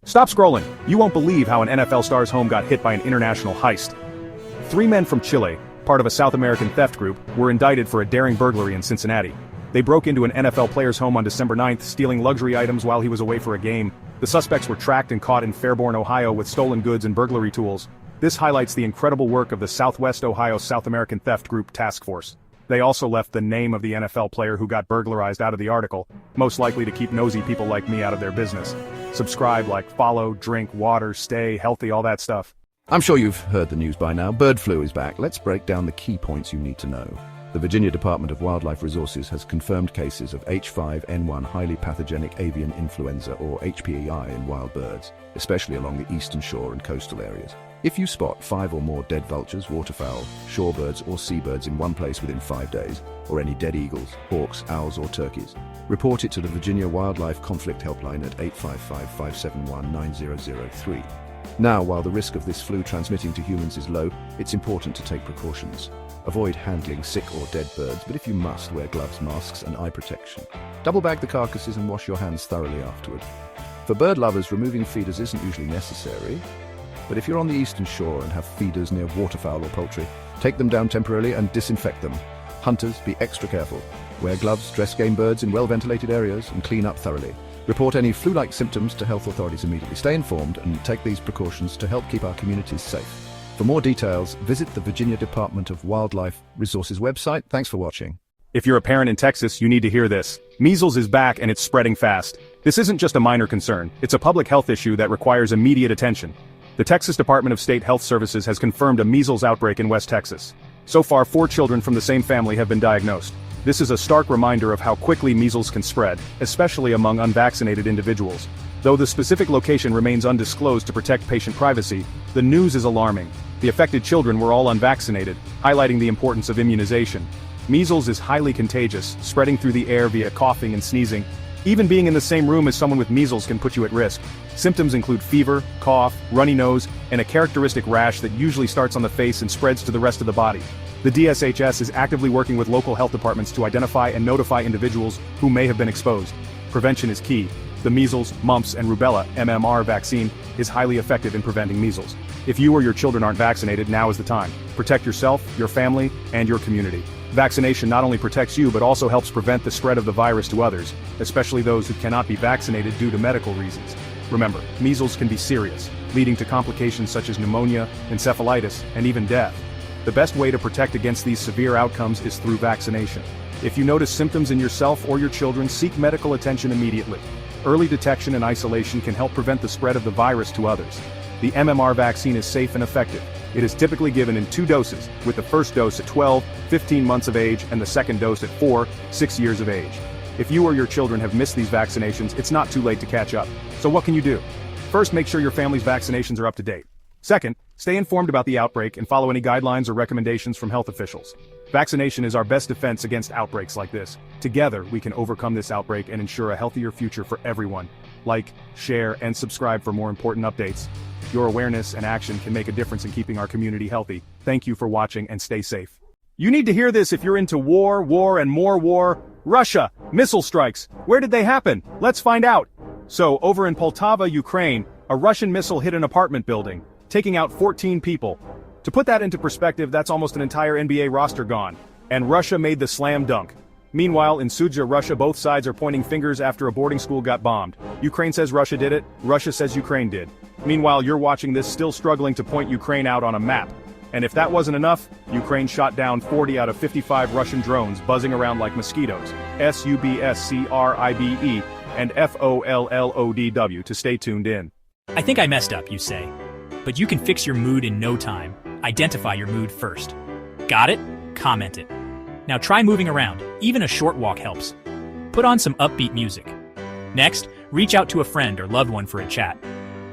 Stop scrolling. You won't believe how an NFL star's home got hit by an international heist. 3 men from Chile, part of a South American theft group, were indicted for a daring burglary in Cincinnati. They broke into an NFL player's home on December 9th, stealing luxury items while he was away for a game. The suspects were tracked and caught in Fairborn, Ohio with stolen goods and burglary tools. This highlights the incredible work of the Southwest Ohio South American Theft Group Task Force. They also left the name of the NFL player who got burglarized out of the article, most likely to keep nosy people like me out of their business. Subscribe, like, follow, drink water, stay healthy, all that stuff. I'm sure you've heard the news by now. Bird flu is back. Let's break down the key points you need to know. The Virginia Department of Wildlife Resources has confirmed cases of H5N1 highly pathogenic avian influenza, or HPAI, in wild birds, especially along the eastern shore and coastal areas. If you spot 5 or more dead vultures, waterfowl, shorebirds or seabirds in one place within 5 days, or any dead eagles, hawks, owls or turkeys, report it to the Virginia Wildlife Conflict Helpline at 855-571-9003. Now, while the risk of this flu transmitting to humans is low, it's important to take precautions. Avoid handling sick or dead birds, but if you must, wear gloves, masks and eye protection. Double bag the carcasses and wash your hands thoroughly afterward. For bird lovers, removing feeders isn't usually necessary, but if you're on the eastern shore and have feeders near waterfowl or poultry, take them down temporarily and disinfect them. Hunters, be extra careful. Wear gloves, dress game birds in well-ventilated areas, and clean up thoroughly. Report any flu-like symptoms to health authorities immediately. Stay informed and take these precautions to help keep our communities safe. For more details, visit the Virginia Department of Wildlife Resources website. Thanks for watching. If you're a parent in Texas, you need to hear this. Measles is back and it's spreading fast. This isn't just a minor concern, it's a public health issue that requires immediate attention. The Texas Department of State Health Services has confirmed a measles outbreak in West Texas. So far, 4 children from the same family have been diagnosed. This is a stark reminder of how quickly measles can spread, especially among unvaccinated individuals. Though the specific location remains undisclosed to protect patient privacy, the news is alarming. The affected children were all unvaccinated, highlighting the importance of immunization. Measles is highly contagious, spreading through the air via coughing and sneezing. Even being in the same room as someone with measles can put you at risk. Symptoms include fever, cough, runny nose, and a characteristic rash that usually starts on the face and spreads to the rest of the body. The DSHS is actively working with local health departments to identify and notify individuals who may have been exposed. Prevention is key. The measles, mumps, and rubella (MMR) vaccine is highly effective in preventing measles. If you or your children aren't vaccinated, now is the time. Protect yourself, your family, and your community. Vaccination not only protects you but also helps prevent the spread of the virus to others, especially those who cannot be vaccinated due to medical reasons. Remember, measles can be serious, leading to complications such as pneumonia, encephalitis, and even death. The best way to protect against these severe outcomes is through vaccination. If you notice symptoms in yourself or your children, seek medical attention immediately. Early detection and isolation can help prevent the spread of the virus to others. The MMR vaccine is safe and effective. It is typically given in 2 doses, with the first dose at 12, 15 months of age and the second dose at 4, 6 years of age. If you or your children have missed these vaccinations, it's not too late to catch up. So what can you do? First, make sure your family's vaccinations are up to date. Second, stay informed about the outbreak and follow any guidelines or recommendations from health officials. Vaccination is our best defense against outbreaks like this. Together, we can overcome this outbreak and ensure a healthier future for everyone. Like, share, and subscribe for more important updates. Your awareness and action can make a difference in keeping our community healthy. Thank you for watching and stay safe. You need to hear this if you're into war, and more war. Russia, missile strikes. Where did they happen? Let's find out. So, over in Poltava, Ukraine, a Russian missile hit an apartment building, taking out 14 people. To put that into perspective, that's almost an entire NBA roster gone. And Russia made the slam dunk. Meanwhile, in Sudzha, Russia, both sides are pointing fingers after a boarding school got bombed. Ukraine says Russia did it, Russia says Ukraine did. Meanwhile, you're watching this still struggling to point Ukraine out on a map. And if that wasn't enough, Ukraine shot down 40 out of 55 Russian drones buzzing around like mosquitoes. SUBSCRIBE and FOLLODW to stay tuned in. I think I messed up, you say. But you can fix your mood in no time. Identify your mood first. Got it? Comment it. Now try moving around. Even a short walk helps. Put on some upbeat music. Next, reach out to a friend or loved one for a chat.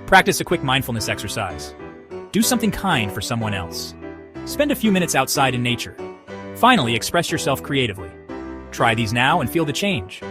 Practice a quick mindfulness exercise. Do something kind for someone else. Spend a few minutes outside in nature. Finally, express yourself creatively. Try these now and feel the change.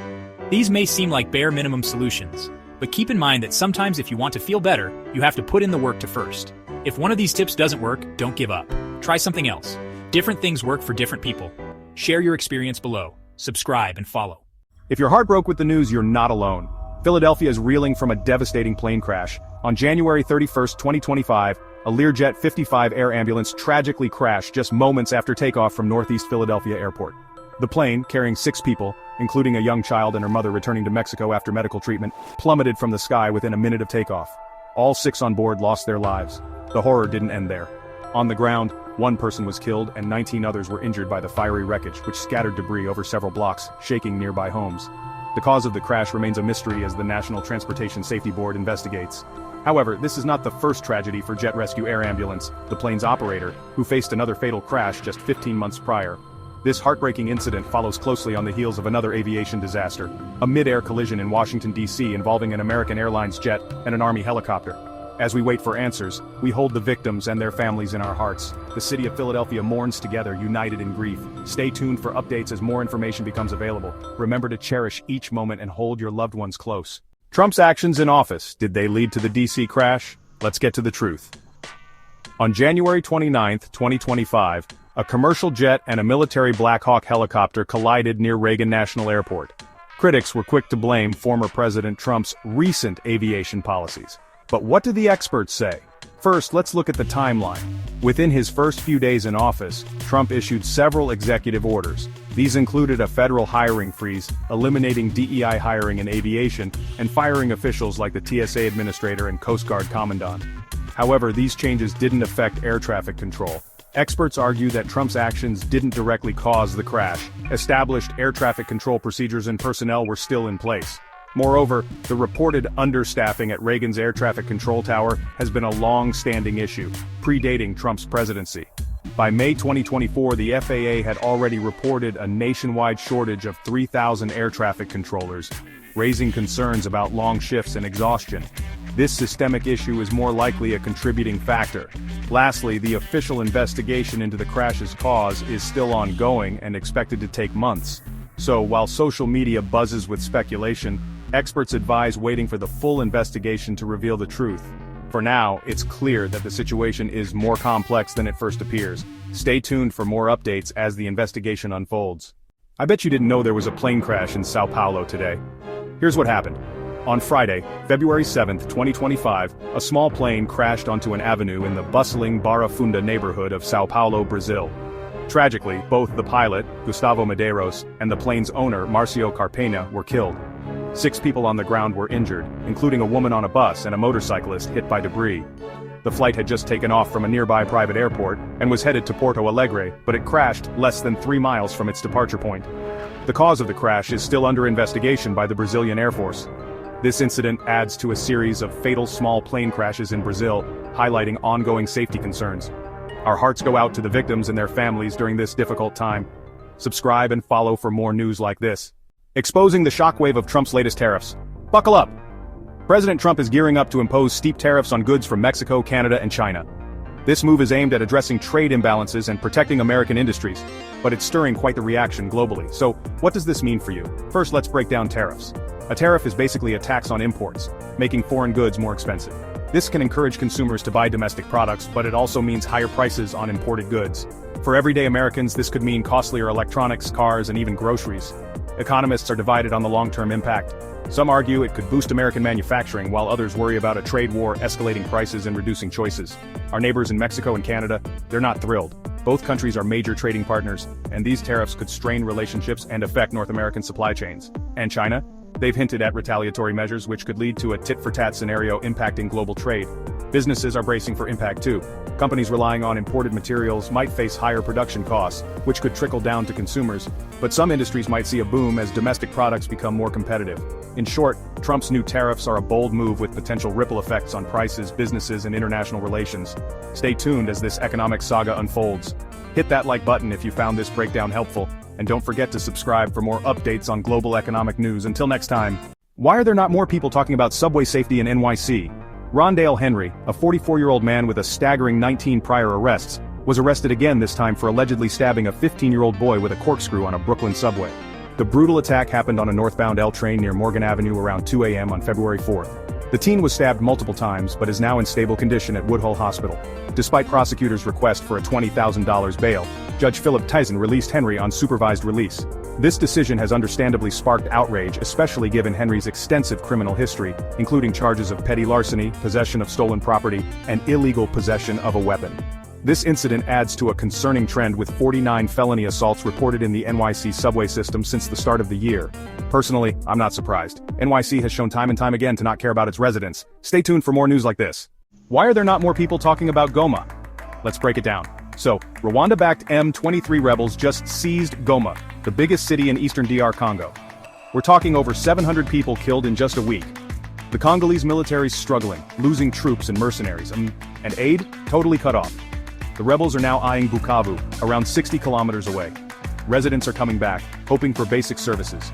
These may seem like bare minimum solutions, but keep in mind that sometimes if you want to feel better, you have to put in the work to first. If one of these tips doesn't work, don't give up. Try something else. Different things work for different people. Share your experience below. Subscribe and follow. If you're heartbroken with the news, you're not alone. Philadelphia is reeling from a devastating plane crash. On January 31, 2025, a Learjet 55 air ambulance tragically crashed just moments after takeoff from Northeast Philadelphia Airport. The plane, carrying 6 people, including a young child and her mother returning to Mexico after medical treatment, plummeted from the sky within a minute of takeoff. All 6 on board lost their lives. The horror didn't end there. On the ground, 1 person was killed and 19 others were injured by the fiery wreckage, which scattered debris over several blocks, shaking nearby homes. The cause of the crash remains a mystery as the National Transportation Safety Board investigates. However, this is not the first tragedy for Jet Rescue Air Ambulance, the plane's operator, who faced another fatal crash just 15 months prior. This heartbreaking incident follows closely on the heels of another aviation disaster, a mid-air collision in Washington, D.C. involving an American Airlines jet and an Army helicopter. As we wait for answers, we hold the victims and their families in our hearts. The city of Philadelphia mourns together, united in grief. Stay tuned for updates as more information becomes available. Remember to cherish each moment and hold your loved ones close. Trump's actions in office, did they lead to the D.C. crash? Let's get to the truth. On January 29, 2025, a commercial jet and a military Black Hawk helicopter collided near Reagan National Airport. Critics were quick to blame former President Trump's recent aviation policies. But what do the experts say? First, let's look at the timeline. Within his first few days in office, Trump issued several executive orders. These included a federal hiring freeze, eliminating DEI hiring in aviation, and firing officials like the TSA administrator and Coast Guard commandant. However, these changes didn't affect air traffic control. Experts argue that Trump's actions didn't directly cause the crash. Established air traffic control procedures and personnel were still in place. Moreover, the reported understaffing at Reagan's air traffic control tower has been a long-standing issue, predating Trump's presidency. By May 2024, the FAA had already reported a nationwide shortage of 3,000 air traffic controllers, raising concerns about long shifts and exhaustion. This systemic issue is more likely a contributing factor. Lastly, the official investigation into the crash's cause is still ongoing and expected to take months. So, while social media buzzes with speculation, experts advise waiting for the full investigation to reveal the truth. For now, it's clear that the situation is more complex than it first appears. Stay tuned for more updates as the investigation unfolds. I bet you didn't know there was a plane crash in Sao Paulo today. Here's what happened. On Friday, February 7, 2025, a small plane crashed onto an avenue in the bustling Barra Funda neighborhood of Sao Paulo, Brazil. Tragically, both the pilot, Gustavo Medeiros, and the plane's owner, Marcio Carpena, were killed. 6 people on the ground were injured, including a woman on a bus and a motorcyclist hit by debris. The flight had just taken off from a nearby private airport and was headed to Porto Alegre, but it crashed less than 3 miles from its departure point. The cause of the crash is still under investigation by the Brazilian Air Force. This incident adds to a series of fatal small plane crashes in Brazil, highlighting ongoing safety concerns. Our hearts go out to the victims and their families during this difficult time. Subscribe and follow for more news like this. Exposing the shockwave of Trump's latest tariffs. Buckle up! President Trump is gearing up to impose steep tariffs on goods from Mexico, Canada, and China. This move is aimed at addressing trade imbalances and protecting American industries, but it's stirring quite the reaction globally. So, what does this mean for you? First, let's break down tariffs. A tariff is basically a tax on imports, making foreign goods more expensive. This can encourage consumers to buy domestic products, but it also means higher prices on imported goods. For everyday Americans, this could mean costlier electronics, cars, and even groceries. Economists are divided on the long-term impact. Some argue it could boost American manufacturing, while others worry about a trade war escalating prices and reducing choices. Our neighbors in Mexico and Canada, they're not thrilled. Both countries are major trading partners, and these tariffs could strain relationships and affect North American supply chains. And China? They've hinted at retaliatory measures which could lead to a tit-for-tat scenario impacting global trade. Businesses are bracing for impact too. Companies relying on imported materials might face higher production costs, which could trickle down to consumers, but some industries might see a boom as domestic products become more competitive. In short, Trump's new tariffs are a bold move with potential ripple effects on prices, businesses, and international relations. Stay tuned as this economic saga unfolds. Hit that like button if you found this breakdown helpful, and don't forget to subscribe for more updates on global economic news. Until next time. Why are there not more people talking about subway safety in NYC? Rondale Henry, a 44-year-old man with a staggering 19 prior arrests, was arrested again this time for allegedly stabbing a 15-year-old boy with a corkscrew on a Brooklyn subway. The brutal attack happened on a northbound L train near Morgan Avenue around 2 a.m. on February 4th. The teen was stabbed multiple times but is now in stable condition at Woodhull Hospital. Despite prosecutors' request for a $20,000 bail, Judge Philip Tyson released Henry on supervised release. This decision has understandably sparked outrage, especially given Henry's extensive criminal history, including charges of petty larceny, possession of stolen property, and illegal possession of a weapon. This incident adds to a concerning trend with 49 felony assaults reported in the NYC subway system since the start of the year. Personally, I'm not surprised. NYC has shown time and time again to not care about its residents. Stay tuned for more news like this. Why are there not more people talking about Goma? Let's break it down. So, Rwanda-backed M23 rebels just seized Goma, the biggest city in eastern DR Congo. We're talking over 700 people killed in just a week. The Congolese military's struggling, losing troops and mercenaries, and aid totally cut off. The rebels are now eyeing Bukavu, around 60 kilometers away. Residents are coming back, hoping for basic services.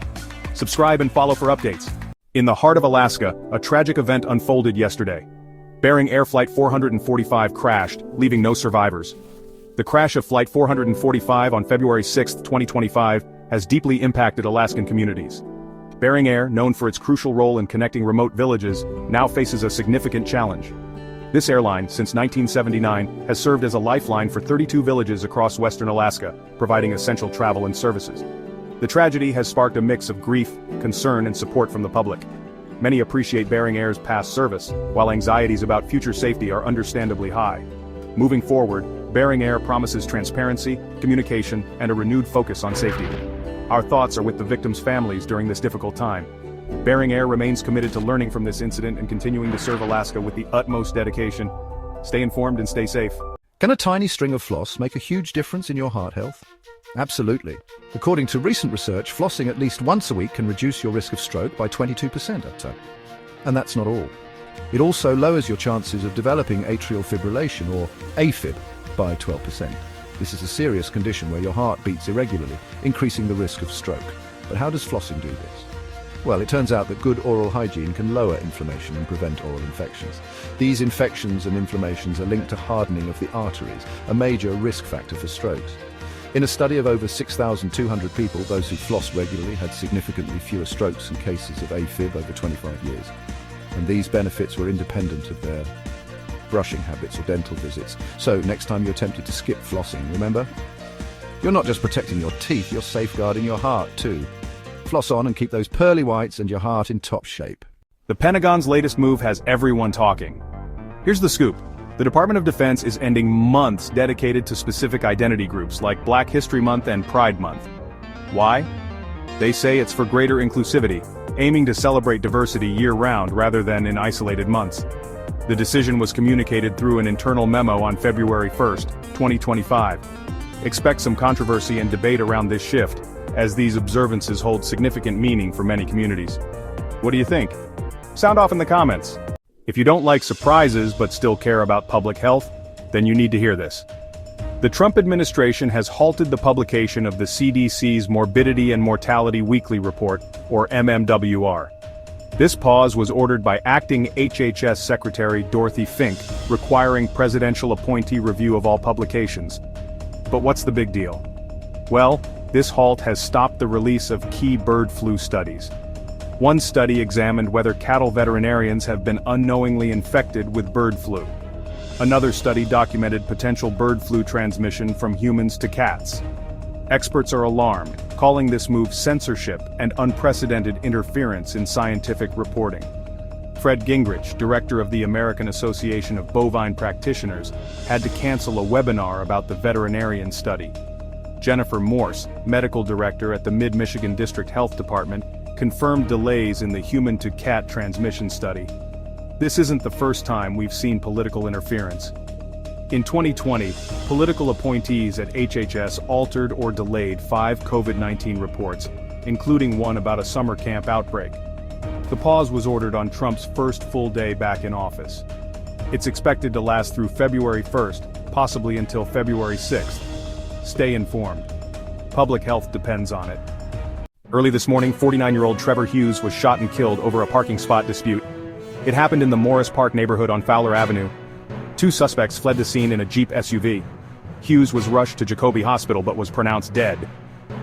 Subscribe and follow for updates. In the heart of Alaska, a tragic event unfolded yesterday. Bering Air Flight 445 crashed, leaving no survivors. The crash of Flight 445 on February 6, 2025, has deeply impacted Alaskan communities. Bering Air, known for its crucial role in connecting remote villages, now faces a significant challenge. This airline, since 1979, has served as a lifeline for 32 villages across western Alaska, providing essential travel and services. The tragedy has sparked a mix of grief, concern, and support from the public. Many appreciate Bering Air's past service, while anxieties about future safety are understandably high. Moving forward, Bering Air promises transparency, communication, and a renewed focus on safety. Our thoughts are with the victims' families during this difficult time. Bering Air remains committed to learning from this incident and continuing to serve Alaska with the utmost dedication. Stay informed and stay safe. Can a tiny string of floss make a huge difference in your heart health? Absolutely. According to recent research, flossing at least once a week can reduce your risk of stroke by 22% up to. And that's not all. It also lowers your chances of developing atrial fibrillation, or AFib, by 12%. This is a serious condition where your heart beats irregularly, increasing the risk of stroke. But how does flossing do this? Well, it turns out that good oral hygiene can lower inflammation and prevent oral infections. These infections and inflammations are linked to hardening of the arteries, a major risk factor for strokes. In a study of over 6,200 people, those who floss regularly had significantly fewer strokes and cases of AFib over 25 years. And these benefits were independent of their brushing habits or dental visits. So next time you're tempted to skip flossing, remember? You're not just protecting your teeth, you're safeguarding your heart too. Floss on and keep those pearly whites and your heart in top shape. The Pentagon's latest move has everyone talking. Here's the scoop. The Department of Defense is ending months dedicated to specific identity groups like Black History Month and Pride Month. Why? They say it's for greater inclusivity, aiming to celebrate diversity year-round rather than in isolated months. The decision was communicated through an internal memo on February 1, 2025. Expect some controversy and debate around this shift, as these observances hold significant meaning for many communities. What do you think? Sound off in the comments. If you don't like surprises but still care about public health, then you need to hear this. The Trump administration has halted the publication of the CDC's Morbidity and Mortality Weekly Report, or MMWR. This pause was ordered by acting HHS Secretary Dorothy Fink, requiring presidential appointee review of all publications. But what's the big deal? Well, this halt has stopped the release of key bird flu studies. One study examined whether cattle veterinarians have been unknowingly infected with bird flu. Another study documented potential bird flu transmission from humans to cats. Experts are alarmed, calling this move censorship and unprecedented interference in scientific reporting. Fred Gingrich, director of the American Association of Bovine Practitioners, had to cancel a webinar about the veterinarian study. Jennifer Morse, medical director at the Mid-Michigan District Health Department, confirmed delays in the human-to-cat transmission study. This isn't the first time we've seen political interference. In 2020, political appointees at HHS altered or delayed 5 COVID-19 reports, including one about a summer camp outbreak. The pause was ordered on Trump's first full day back in office. It's expected to last through February 1st, possibly until February 6th. Stay informed. Public health depends on it. Early this morning, 49-year-old Trevor Hughes was shot and killed over a parking spot dispute. It happened in the Morris Park neighborhood on Fowler Avenue. 2 suspects fled the scene in a Jeep SUV. Hughes was rushed to Jacoby Hospital but was pronounced dead.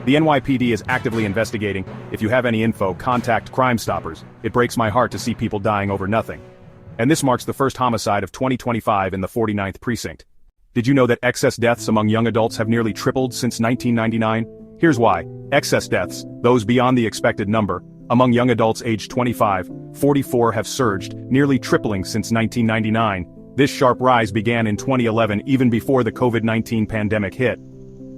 The NYPD is actively investigating. If you have any info, contact Crime Stoppers. It breaks my heart to see people dying over nothing. And this marks the first homicide of 2025 in the 49th precinct. Did you know that excess deaths among young adults have nearly tripled since 1999? Here's why. Excess deaths, those beyond the expected number, among young adults aged 24 have surged, nearly tripling since 1999. This sharp rise began in 2011 even before the COVID-19 pandemic hit.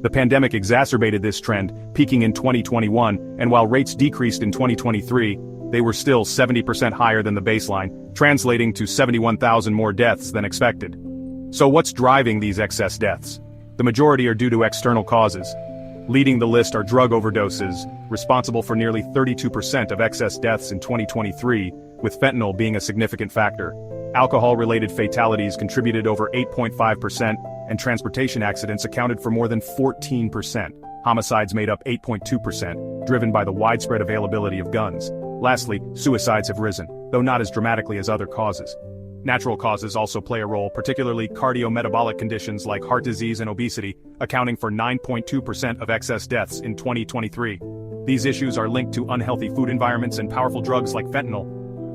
The pandemic exacerbated this trend, peaking in 2021, and while rates decreased in 2023, they were still 70% higher than the baseline, translating to 71,000 more deaths than expected. So what's driving these excess deaths? The majority are due to external causes. Leading the list are drug overdoses, responsible for nearly 32% of excess deaths in 2023, with fentanyl being a significant factor. Alcohol-related fatalities contributed over 8.5%, and transportation accidents accounted for more than 14%. Homicides made up 8.2%, driven by the widespread availability of guns. Lastly, suicides have risen, though not as dramatically as other causes. Natural causes also play a role, particularly cardiometabolic conditions like heart disease and obesity, accounting for 9.2% of excess deaths in 2023. These issues are linked to unhealthy food environments and powerful drugs like fentanyl.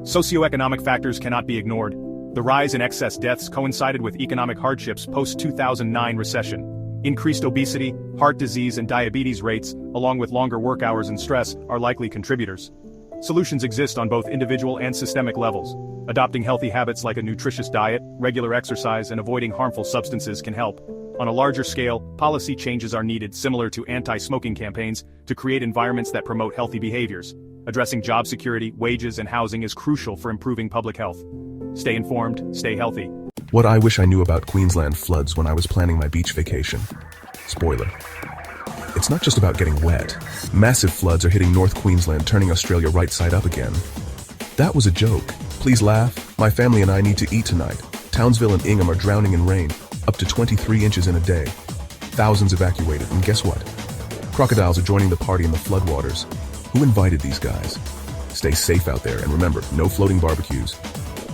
Socioeconomic factors cannot be ignored. The rise in excess deaths coincided with economic hardships post-2009 recession. Increased obesity, heart disease and diabetes rates, along with longer work hours and stress, are likely contributors. Solutions exist on both individual and systemic levels. Adopting healthy habits like a nutritious diet, regular exercise, and avoiding harmful substances can help. On a larger scale, policy changes are needed, similar to anti-smoking campaigns, to create environments that promote healthy behaviors. Addressing job security, wages, and housing is crucial for improving public health. Stay informed, stay healthy. What I wish I knew about Queensland floods when I was planning my beach vacation. Spoiler. It's not just about getting wet. Massive floods are hitting North Queensland, turning Australia right side up again. That was a joke. Please laugh. My family and I need to eat tonight. Townsville and Ingham are drowning in rain, up to 23 inches in a day. Thousands evacuated, and guess what? Crocodiles are joining the party in the floodwaters. Who invited these guys? Stay safe out there, and remember, no floating barbecues.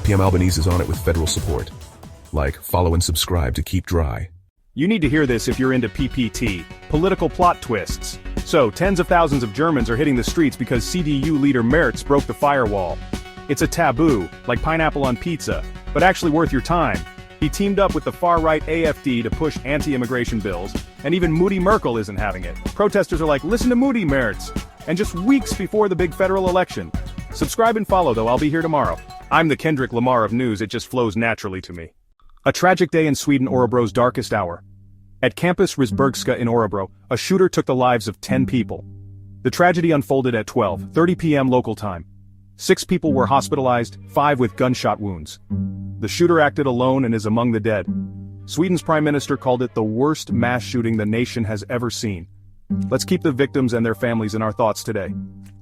PM Albanese is on it with federal support. Like, follow and subscribe to keep dry. You need to hear this if you're into PPT, political plot twists. So, tens of thousands of Germans are hitting the streets because CDU leader Merz broke the firewall. It's a taboo, like pineapple on pizza, but actually worth your time. He teamed up with the far-right AfD to push anti-immigration bills, and even Mutti Merkel isn't having it. Protesters are like, listen to Mutti, Merz. And just weeks before the big federal election. Subscribe and follow, though. I'll be here tomorrow. I'm the Kendrick Lamar of news. It just flows naturally to me. A tragic day in Sweden, Orebro's darkest hour. At Campus Resurfaces in Orebro, a shooter took the lives of 10 people. The tragedy unfolded at 12:30 p.m. local time. 6 people were hospitalized, 5 with gunshot wounds. The shooter acted alone and is among the dead. Sweden's prime minister called it the worst mass shooting the nation has ever seen. Let's keep the victims and their families in our thoughts today.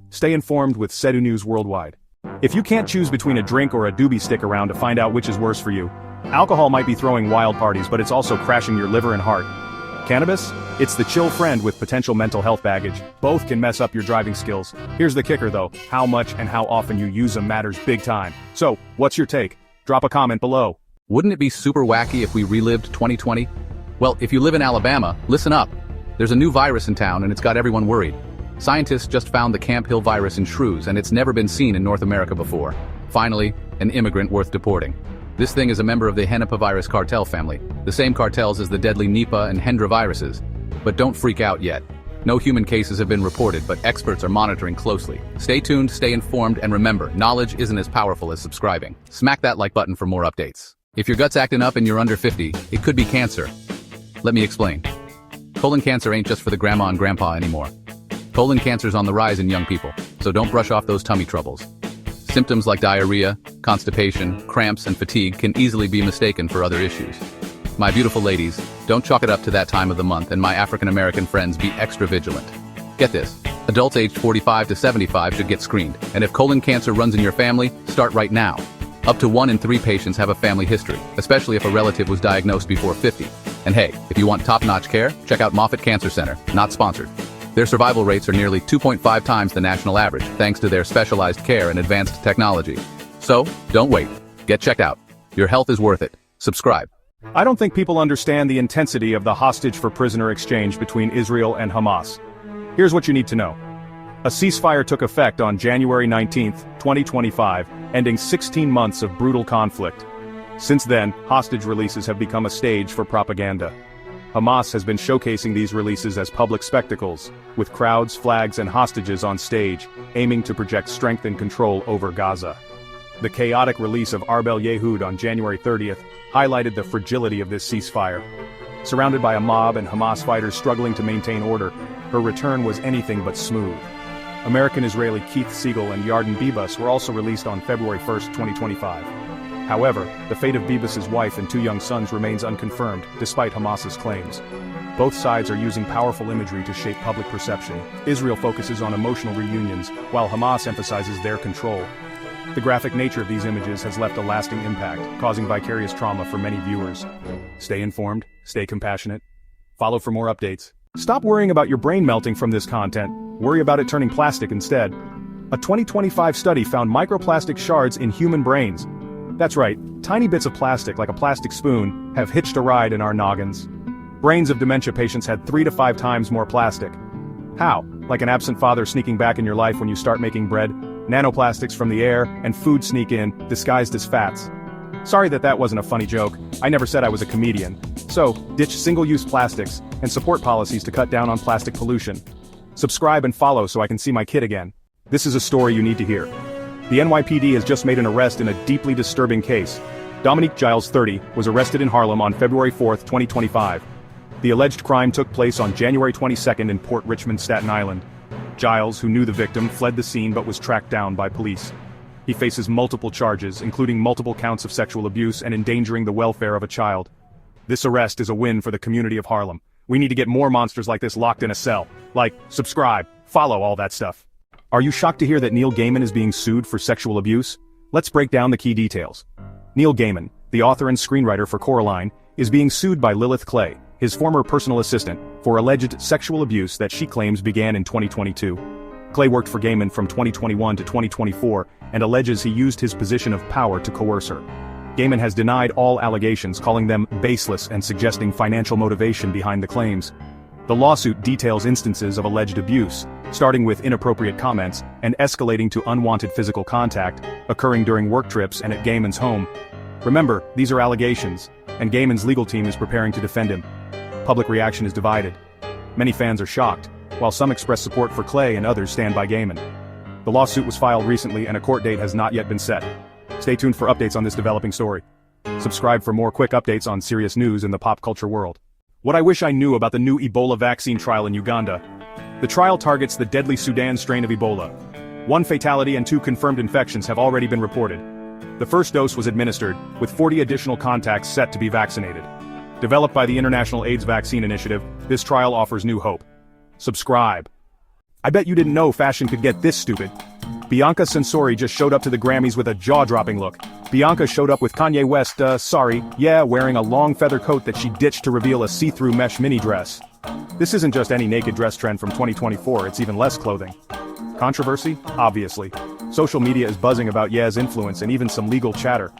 Stay informed with S.eduhealth News Worldwide. If you can't choose between a drink or a doobie stick around to find out which is worse for you, alcohol might be throwing wild parties, but it's also crashing your liver and heart. Cannabis? It's the chill friend with potential mental health baggage. Both can mess up your driving skills. Here's the kicker though, how much and how often you use them matters big time. So, what's your take? Drop a comment below. Wouldn't it be super wacky if we relived 2020? Well, if you live in Alabama, listen up. There's a new virus in town and it's got everyone worried. Scientists just found the Camp Hill virus in shrews and it's never been seen in North America before. Finally, an immigrant worth deporting. This thing is a member of the Henipavirus cartel family, the same cartels as the deadly Nipah and Hendra viruses. But don't freak out yet. No human cases have been reported, but experts are monitoring closely. Stay tuned, stay informed, and remember, knowledge isn't as powerful as subscribing. Smack that like button for more updates. If your gut's acting up and you're under 50, it could be cancer. Let me explain. Colon cancer ain't just for the grandma and grandpa anymore. Colon cancer's on the rise in young people, so don't brush off those tummy troubles. Symptoms like diarrhea, constipation, cramps, and fatigue can easily be mistaken for other issues. My beautiful ladies, don't chalk it up to that time of the month, and my African-American friends, be extra vigilant. Get this, adults aged 45 to 75 should get screened, and if colon cancer runs in your family, start right now. Up to 1 in 3 patients have a family history, especially if a relative was diagnosed before 50. And hey, if you want top-notch care, check out Moffitt Cancer Center, not sponsored. Their survival rates are nearly 2.5 times the national average, thanks to their specialized care and advanced technology. So, don't wait. Get checked out. Your health is worth it. Subscribe. I don't think people understand the intensity of the hostage-for-prisoner exchange between Israel and Hamas. Here's what you need to know. A ceasefire took effect on January 19, 2025, ending 16 months of brutal conflict. Since then, hostage releases have become a stage for propaganda. Hamas has been showcasing these releases as public spectacles, with crowds, flags, and hostages on stage, aiming to project strength and control over Gaza. The chaotic release of Arbel Yehud on January 30th highlighted the fragility of this ceasefire. Surrounded by a mob and Hamas fighters struggling to maintain order, her return was anything but smooth. American-Israeli Keith Siegel and Yarden Bibas were also released on February 1, 2025. However, the fate of Bibas's wife and 2 young sons remains unconfirmed, despite Hamas's claims. Both sides are using powerful imagery to shape public perception. Israel focuses on emotional reunions, while Hamas emphasizes their control. The graphic nature of these images has left a lasting impact, causing vicarious trauma for many viewers. Stay informed, stay compassionate. Follow for more updates. Stop worrying about your brain melting from this content. Worry about it turning plastic instead. A 2025 study found microplastic shards in human brains. That's right, tiny bits of plastic like a plastic spoon have hitched a ride in our noggins. Brains of dementia patients had 3 to 5 times more plastic. How? Like an absent father sneaking back in your life when you start making bread? Nanoplastics from the air and food sneak in, disguised as fats. Sorry that wasn't a funny joke. I never said I was a comedian. So, ditch single-use plastics and support policies to cut down on plastic pollution. Subscribe and follow so I can see my kid again. This is a story you need to hear. The NYPD has just made an arrest in a deeply disturbing case. Dominique Giles, 30, was arrested in Harlem on February 4, 2025. The alleged crime took place on January 22 in Port Richmond, Staten Island. Giles, who knew the victim, fled the scene but was tracked down by police. He faces multiple charges, including multiple counts of sexual abuse and endangering the welfare of a child. This arrest is a win for the community of Harlem. We need to get more monsters like this locked in a cell. Like, subscribe, follow, all that stuff. Are you shocked to hear that Neil Gaiman is being sued for sexual abuse? Let's break down the key details. Neil Gaiman, the author and screenwriter for Coraline, is being sued by Lilith Clay, his former personal assistant, for alleged sexual abuse that she claims began in 2022. Clay worked for Gaiman from 2021 to 2024 and alleges he used his position of power to coerce her. Gaiman has denied all allegations, calling them baseless and suggesting financial motivation behind the claims. The lawsuit details instances of alleged abuse, starting with inappropriate comments and escalating to unwanted physical contact, occurring during work trips and at Gaiman's home. Remember, these are allegations, and Gaiman's legal team is preparing to defend him. Public reaction is divided. Many fans are shocked, while some express support for Clay and others stand by Gaiman. The lawsuit was filed recently and a court date has not yet been set. Stay tuned for updates on this developing story. Subscribe for more quick updates on serious news in the pop culture world. What I wish I knew about the new Ebola vaccine trial in Uganda. The trial targets the deadly Sudan strain of Ebola. 1 fatality and 2 confirmed infections have already been reported. The first dose was administered, with 40 additional contacts set to be vaccinated. Developed by the International AIDS Vaccine Initiative, this trial offers new hope. Subscribe. I bet you didn't know fashion could get this stupid. Bianca Censori just showed up to the Grammys with a jaw-dropping look. Bianca showed up with Kanye West, wearing a long feather coat that she ditched to reveal a see-through mesh mini dress. This isn't just any naked dress trend from 2024, it's even less clothing. Controversy? Obviously. Social media is buzzing about Ye's influence and even some legal chatter.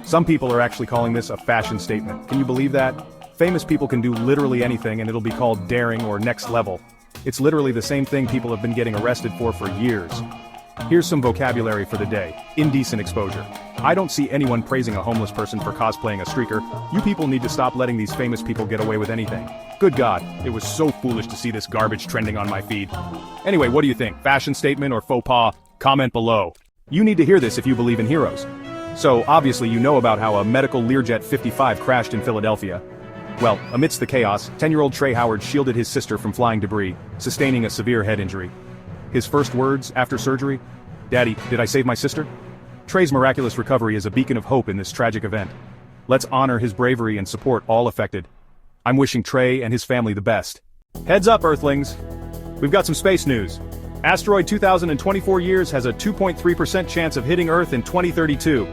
Some people are actually calling this a fashion statement. Can you believe that? Famous people can do literally anything and it'll be called daring or next level. It's literally the same thing people have been getting arrested for years. Here's some vocabulary for the day. Indecent exposure. I don't see anyone praising a homeless person for cosplaying a streaker. You people need to stop letting these famous people get away with anything. Good God, it was so foolish to see this garbage trending on my feed. Anyway, what do you think? Fashion statement or faux pas? Comment below. You need to hear this if you believe in heroes. So, obviously you know about how a medical Learjet 55 crashed in Philadelphia. Well, amidst the chaos, 10-year-old Trey Howard shielded his sister from flying debris, sustaining a severe head injury. His first words after surgery? "Daddy, did I save my sister?" Trey's miraculous recovery is a beacon of hope in this tragic event. Let's honor his bravery and support all affected. I'm wishing Trey and his family the best. Heads up, Earthlings! We've got some space news. Asteroid 2024 years has a 2.3% chance of hitting Earth in 2032.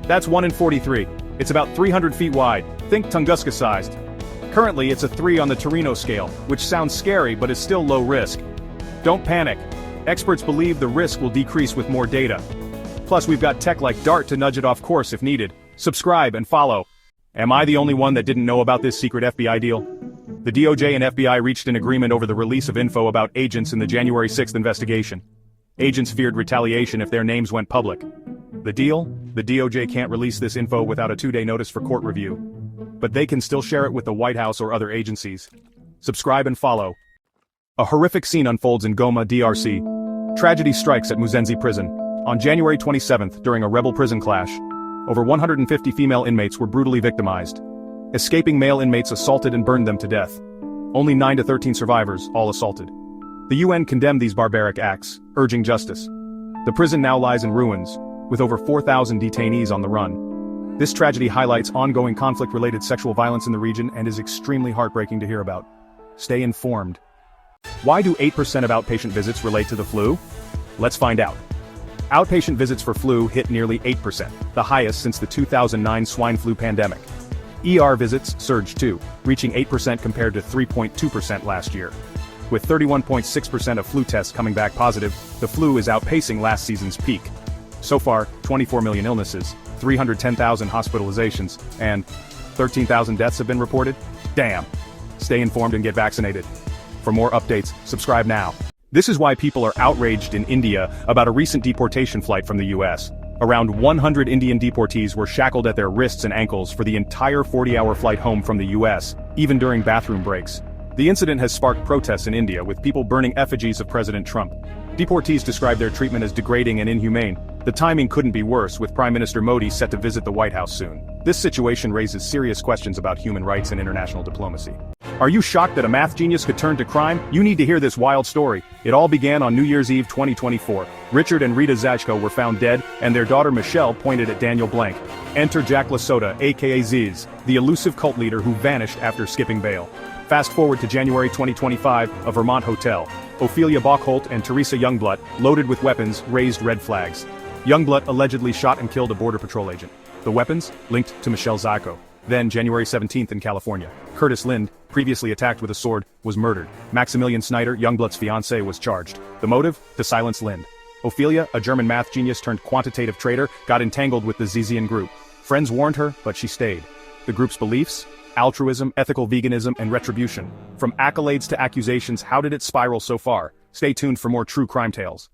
That's 1 in 43. It's about 300 feet wide, think Tunguska-sized. Currently it's a 3 on the Torino scale, which sounds scary but is still low risk. Don't panic. Experts believe the risk will decrease with more data. Plus we've got tech like DART to nudge it off course if needed. Subscribe and follow. Am I the only one that didn't know about this secret FBI deal? The DOJ and FBI reached an agreement over the release of info about agents in the January 6th investigation. Agents feared retaliation if their names went public. The deal? The DOJ can't release this info without a 2-day notice for court review. but they can still share it with the White House or other agencies. Subscribe and follow. A horrific scene unfolds in Goma, DRC. Tragedy strikes at Muzenzi prison. On January 27th, during a rebel prison clash, over 150 female inmates were brutally victimized. Escaping male inmates assaulted and burned them to death. Only 9 to 13 survivors, all assaulted. The UN condemned these barbaric acts, urging justice. The prison now lies in ruins, with over 4,000 detainees on the run. This tragedy highlights ongoing conflict-related sexual violence in the region and is extremely heartbreaking to hear about. Stay informed. Why do 8% of outpatient visits relate to the flu? Let's find out. Outpatient visits for flu hit nearly 8%, the highest since the 2009 swine flu pandemic. ER visits surged too, reaching 8% compared to 3.2% last year. With 31.6% of flu tests coming back positive, the flu is outpacing last season's peak. So far, 24 million illnesses, 310,000 hospitalizations, and 13,000 deaths have been reported? Damn. Stay informed and get vaccinated. For more updates, subscribe now. This is why people are outraged in India about a recent deportation flight from the US. Around 100 Indian deportees were shackled at their wrists and ankles for the entire 40-hour flight home from the US, even during bathroom breaks. The incident has sparked protests in India, with people burning effigies of President Trump. Deportees describe their treatment as degrading and inhumane. The timing couldn't be worse, with Prime Minister Modi set to visit the White House soon. This situation raises serious questions about human rights and international diplomacy. Are you shocked that a math genius could turn to crime? You need to hear this wild story. It all began on New Year's Eve 2024. Richard and Rita Zajko were found dead, and their daughter Michelle pointed at Daniel Blank. Enter Jack Lasota, aka Ziz, the elusive cult leader who vanished after skipping bail. Fast forward to January 2025, a Vermont hotel. Ophelia Bockholt and Teresa Youngblood, loaded with weapons, raised red flags. Youngblood allegedly shot and killed a Border Patrol agent. The weapons, linked to Michelle Zajko. Then, January 17th in California, Curtis Lind, previously attacked with a sword, was murdered. Maximilian Snyder, Youngblood's fiancé, was charged. The motive? To silence Lind. Ophelia, a German math genius turned quantitative trader, got entangled with the Zizian group. Friends warned her, but she stayed. The group's beliefs? Altruism, ethical veganism, and retribution. From accolades to accusations, how did it spiral so far? Stay tuned for more true crime tales.